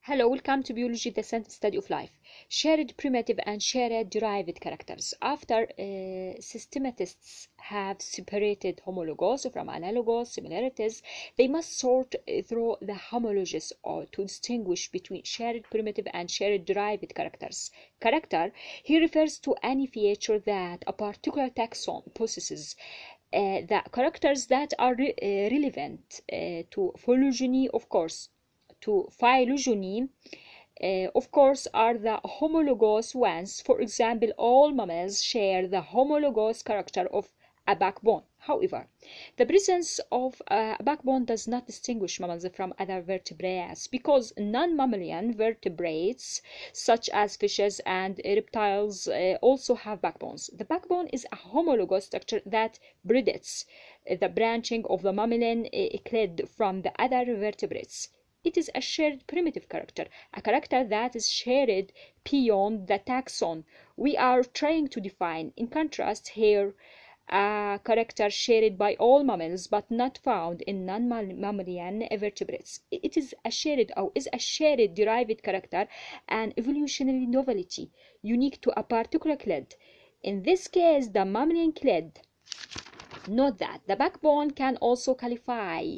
Hello, welcome to Biology, the science study of life. Shared primitive and shared derived characters. After systematists have separated homologous from analogous similarities, they must sort through the homologous or to distinguish between shared primitive and shared derived characters. Character here refers to any feature that a particular taxon possesses. The characters that are relevant to phylogeny, of course, are the homologous ones. For example, all mammals share the homologous character of a backbone. However, the presence of a backbone does not distinguish mammals from other vertebrates because non-mammalian vertebrates such as fishes and reptiles also have backbones. The backbone is a homologous structure that predates the branching of the mammalian clade from the other vertebrates. It is a shared primitive character, a character that is shared beyond the taxon we are trying to define. In contrast, here, a character shared by all mammals but not found in non-mammalian vertebrates. It is a shared derived character, an evolutionary novelty unique to a particular clade. In this case, the mammalian clade. Note that the backbone can also qualify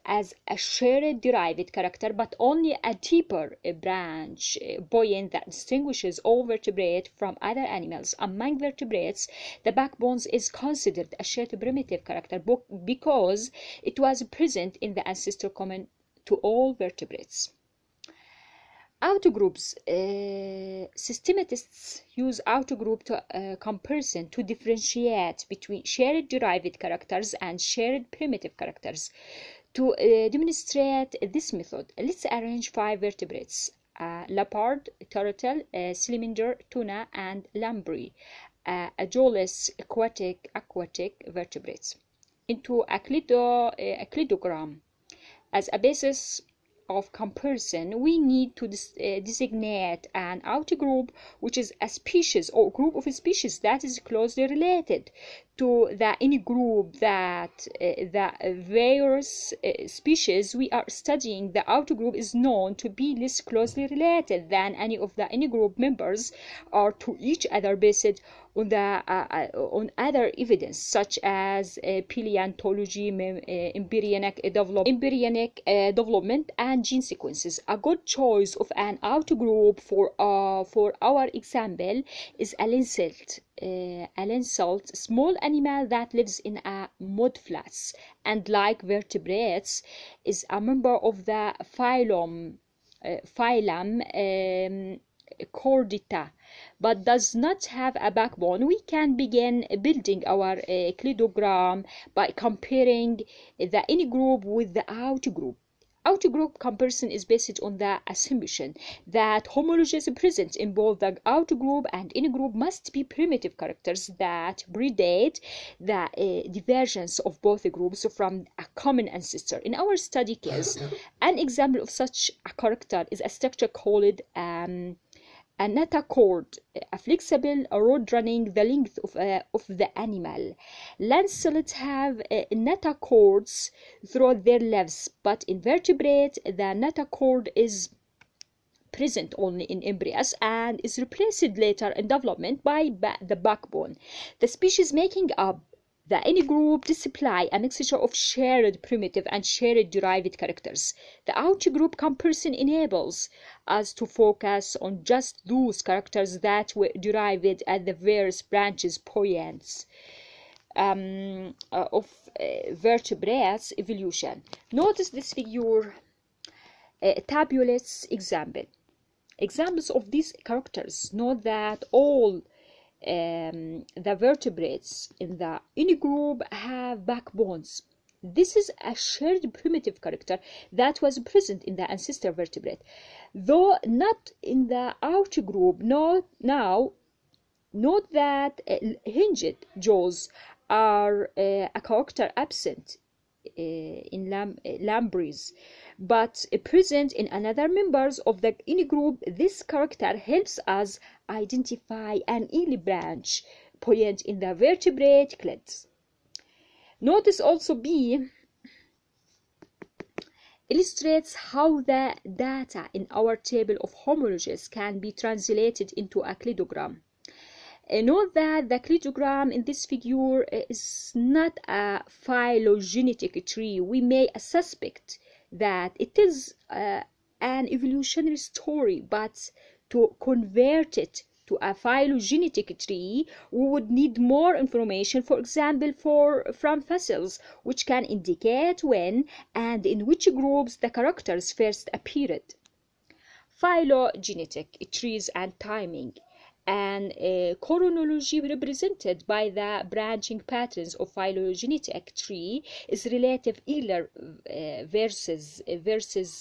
as a shared derived character, but only a deeper branch point that distinguishes all vertebrates from other animals. Among vertebrates, the backbone is considered a shared primitive character because it was present in the ancestor common to all vertebrates. Autogroups. Systematists use autogroup comparison to differentiate between shared derived characters and shared primitive characters. To demonstrate this method, let's arrange 5 vertebrates: leopard, turtle, salamander, tuna, and lamprey, jawless aquatic vertebrates, into a cladogram. As a basis of comparison, we need to designate an outgroup, which is a species or group of species that is closely related to the any group that the various species we are studying. The outgroup is known to be less closely related than any of the any group members are to each other based on the on other evidence such as paleontology, embryonic development, and gene sequences. A good choice of an outgroup for our example is a lancelet, small animal that lives in a mudflats and, like vertebrates, is a member of the phylum Chordata, but does not have a backbone. We can begin building our cladogram by comparing the any group with the outgroup. Outgroup comparison is based on the assumption that homologies present in both the outgroup and in-group must be primitive characters that predate the divergence of both groups from a common ancestor. In our study case, an example of such a character is a structure called a notochord, a flexible rod running the length of the animal. Lancelets have notochords throughout their lives, but in vertebrates, the notochord is present only in embryos and is replaced later in development by the backbone. The species making up the any group display a mixture of shared primitive and shared derived characters. The outgroup comparison enables us to focus on just those characters that were derived at the various branches points of vertebrates evolution. Notice this figure tabulates examples of these characters. Note that all the vertebrates in the any group have backbones. This is a shared primitive character that was present in the ancestor vertebrate, though not in the outgroup. Note that hinged jaws are a character absent in lampreys, but present in another members of the any group. This character helps us identify an early branch point in the vertebrate clades. Notice also B illustrates how the data in our table of homologies can be translated into a cladogram. Note that the cladogram in this figure is not a phylogenetic tree. We may suspect that it is an evolutionary story, but to convert it to a phylogenetic tree, we would need more information, for example, from fossils, which can indicate when and in which groups the characters first appeared. Phylogenetic trees and timing, and chronology represented by the branching patterns of phylogenetic tree is relative earlier versus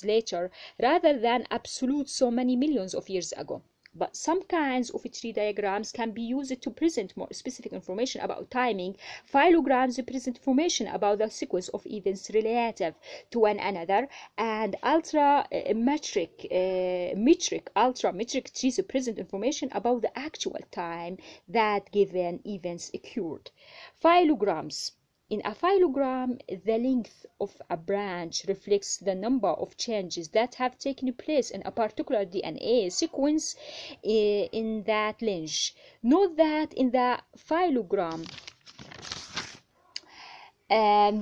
later, rather than absolute so many millions of years ago. But some kinds of tree diagrams can be used to present more specific information about timing. Phylograms present information about the sequence of events relative to one another, and ultrametric trees present information about the actual time that given events occurred. Phylograms. In a phylogram, the length of a branch reflects the number of changes that have taken place in a particular DNA sequence in that length. Note that in the phylogram,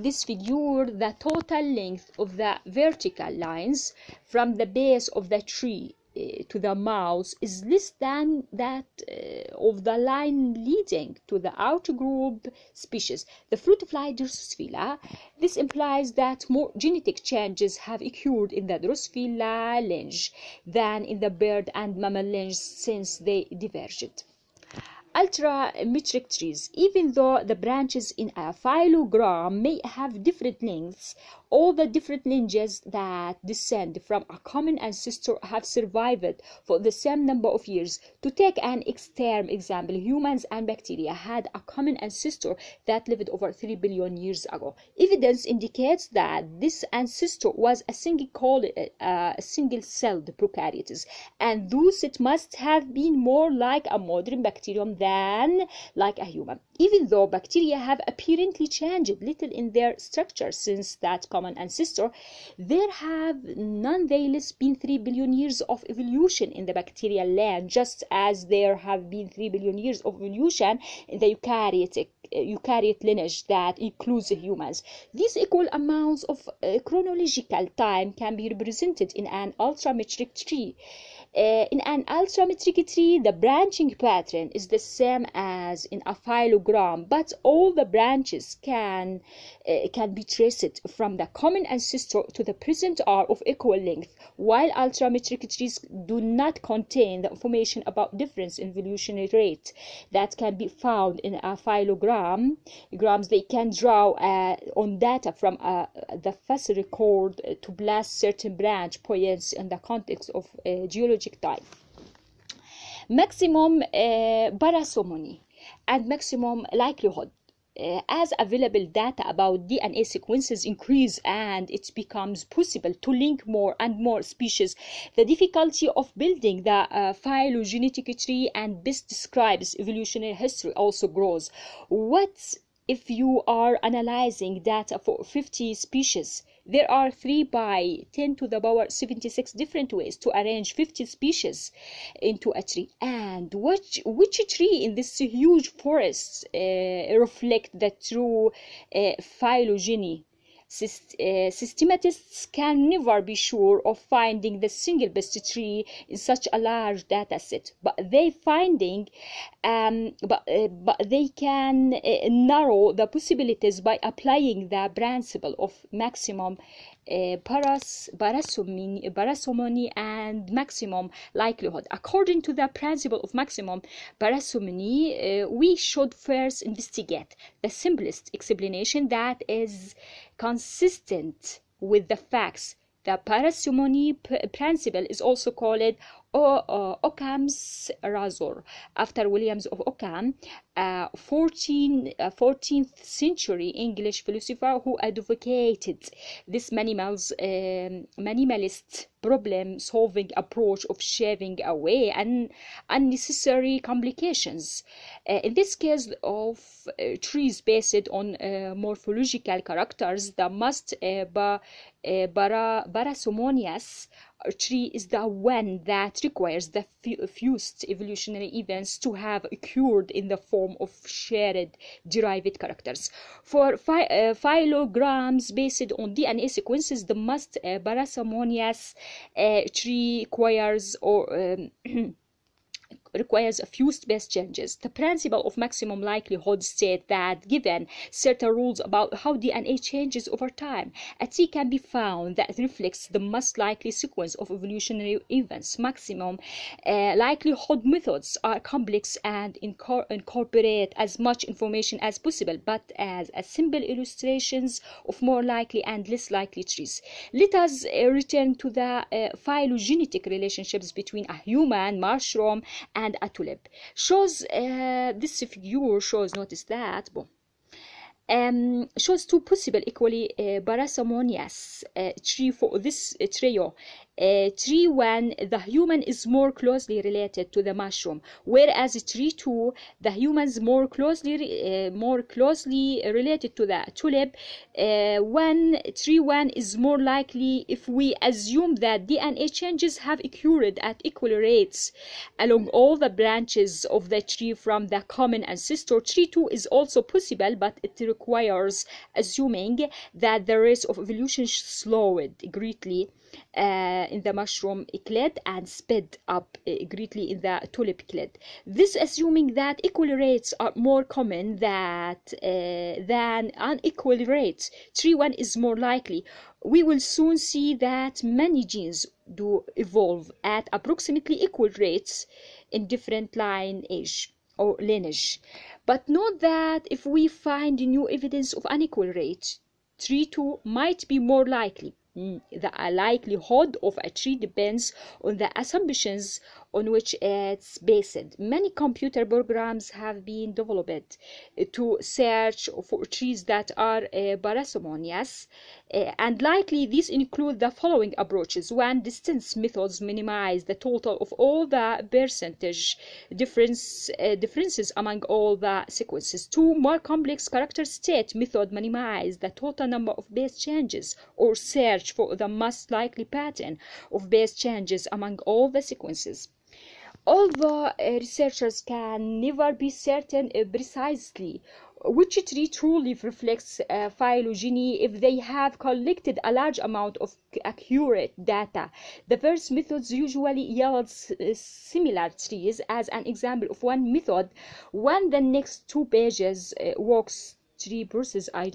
this figure, the total length of the vertical lines from the base of the tree to the mouth is less than that of the line leading to the outgroup species, the fruit fly Drosophila. This implies that more genetic changes have occurred in the Drosophila lineage than in the bird and mammal lineage since they diverged. Ultrametric trees. Even though the branches in a phylogram may have different lengths, all the different lineages that descend from a common ancestor have survived for the same number of years. To take an extreme example, humans and bacteria had a common ancestor that lived over 3 billion years ago. Evidence indicates that this ancestor was a single-celled prokaryotes, and thus it must have been more like a modern bacterium than like a human. Even though bacteria have apparently changed little in their structure since that common ancestor, there have nonetheless been 3 billion years of evolution in the bacterial land, just as there have been 3 billion years of evolution in the eukaryote lineage that includes humans. These equal amounts of chronological time can be represented in an ultrametric tree. In an ultrametric tree, the branching pattern is the same as in a phylogram, but all the branches can be traced from the common ancestor to the present are of equal length, while ultrametric trees do not contain the information about difference in evolutionary rate that can be found in a phylogram. They can draw on data from the fossil record to blast certain branch points in the context of geologic time. Maximum parsimony and maximum likelihood. As available data about DNA sequences increase and it becomes possible to link more and more species, the difficulty of building the phylogenetic tree and best describes evolutionary history also grows. What if you are analyzing data for 50 species? There are 3 by 10 to the power 76 different ways to arrange 50 species into a tree. And which tree in this huge forest reflect the true phylogeny? Systematists can never be sure of finding the single best tree in such a large data set, but they can narrow the possibilities by applying the principle of maximum parsimony and maximum likelihood. According to the principle of maximum parsimony, we should first investigate the simplest explanation that is consistent with the facts. The parsimony principle is also called Occam's razor, after Williams of Occam, 14th century English philosopher who advocated this minimalist problem-solving approach of shaving away unnecessary complications. In this case of trees based on morphological characters, the most parsimonious tree is the one that requires the fewest evolutionary events to have occurred in the form of shared derived characters. For phylograms based on DNA sequences, the most parsimonious tree requires a few base changes. The principle of maximum likelihood states that given certain rules about how DNA changes over time, a tree can be found that reflects the most likely sequence of evolutionary events. Maximum likelihood methods are complex and incorporate as much information as possible, but as a simple illustrations of more likely and less likely trees. Let us return to the phylogenetic relationships between a human mushroom and a tulip. This figure shows, notice that, shows two possible equally parsimonious tree for this trio. Tree 1, the human is more closely related to the mushroom, whereas tree 2, the humans more closely related to the tulip. Tree 1 is more likely if we assume that DNA changes have occurred at equal rates along all the branches of the tree from the common ancestor. Tree 2 is also possible, but it requires assuming that the rate of evolution slowed greatly in the mushroom clade and sped up greatly in the tulip clade. This assuming that equal rates are more common than unequal rates. Tree 1 is more likely. We will soon see that many genes do evolve at approximately equal rates in different lineage. But note that if we find new evidence of unequal rates, tree 2 might be more likely. The likelihood of a tree depends on the assumptions on which it's based. Many computer programs have been developed to search for trees that are parsimonious, and likely these include the following approaches. 1. Distance methods minimize the total of all the percentage differences among all the sequences. 2. More complex character state method minimize the total number of base changes or search for the most likely pattern of base changes among all the sequences. Although researchers can never be certain precisely which tree truly reflects phylogeny if they have collected a large amount of accurate data, the first methods usually yields similar trees. As an example of one method, when the next two pages walks tree process, I don't